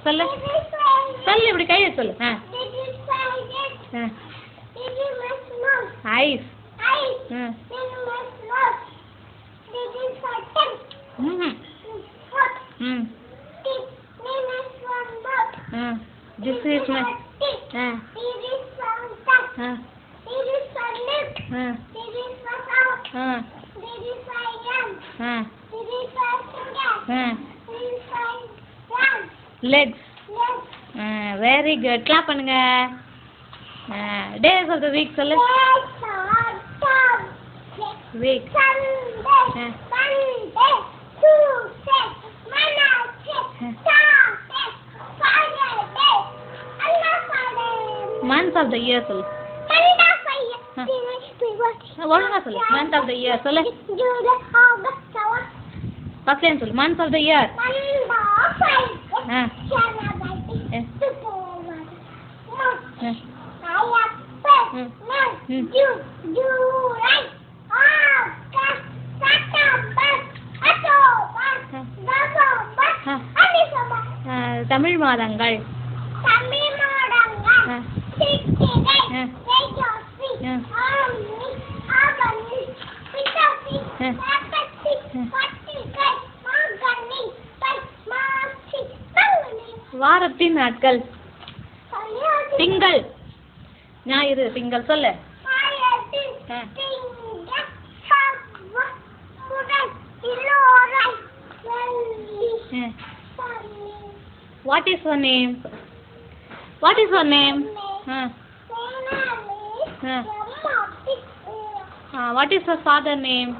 சொல்லு சொல்லு இப்படி கையை சொல்லு ice this is my legs very good clap பண்ணுங்க days of the week சொல்லு week Sunday Monday Tuesday Wednesday Thursday Friday month of the year சொல்லு ஒழுங்கா சொல்லு month of the year சொல்லு first line சொல்லு month of the year Tamil மாதங்கள் வாரத்தின் நாட்கள் திங்கள் ஞாயிறு திங்கள் சொல்லு what is your name what is your name what is your father name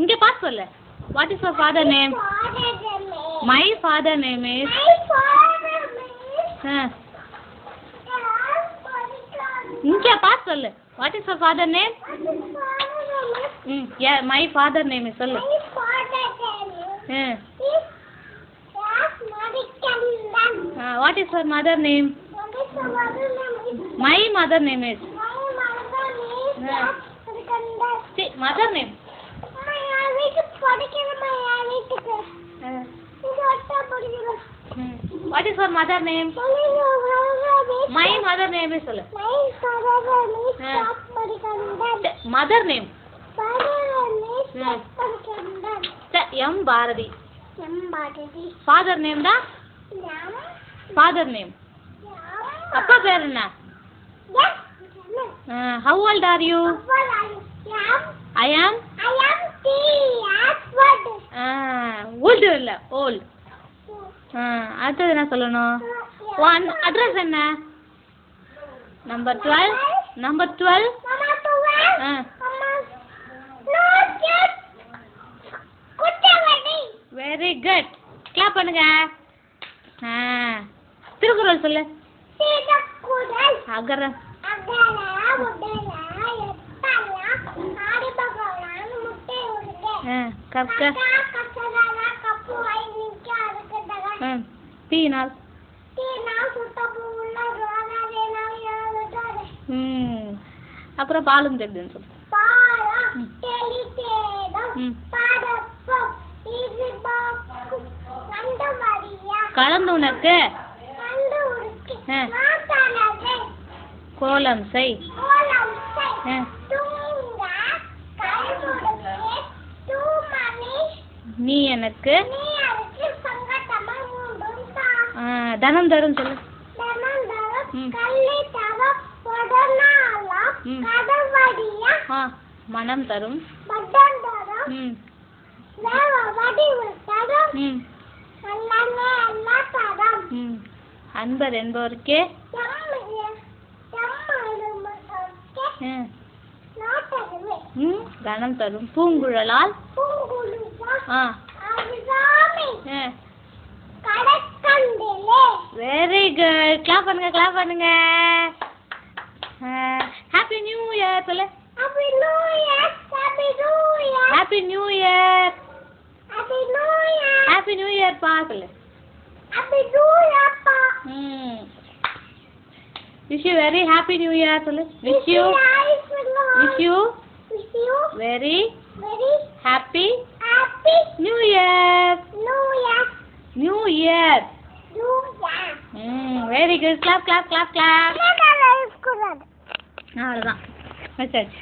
இங்க பாத்து சொல்லு what is your father name my father name is இங்க பாத்து சொல்லு what is your father name yeah my father name is சொல்லு what is your mother name my mother name is mother name what is your mother name my mother name is சொல்லு mother name M Bharathi father name da father name அப்பா பேர் என்ன how old are you I am old இல்ல old அடுத்து என்ன சொல்லணும் one address என்ன number 12 very good clap பண்ணுங்க திருக்குறள் சொல்லு அகர கற்க தீனால் அப்புறம் பாலும் தெரியுதுன்னு சொல்லு கலந்து உனக்கு கோலம் செய் நீ எனக்கு தனம் தரும் சொல்லு மனம் தரும் அன்பர் என்பவருக்கே கனம் தரும் பூங்குழலால் வெரி குட் கிளாப் பண்ணுங்க ஹாப்பி நியூ இயர் சொல்லு happy new year happy new year பா சொல்லு ஹாப்பி நியூ இயர் பா wish you very happy new year சொல்லு wish you very happy new year very good. Clap clap clap clap. அவ்வளோதான் வச்சாச்சு.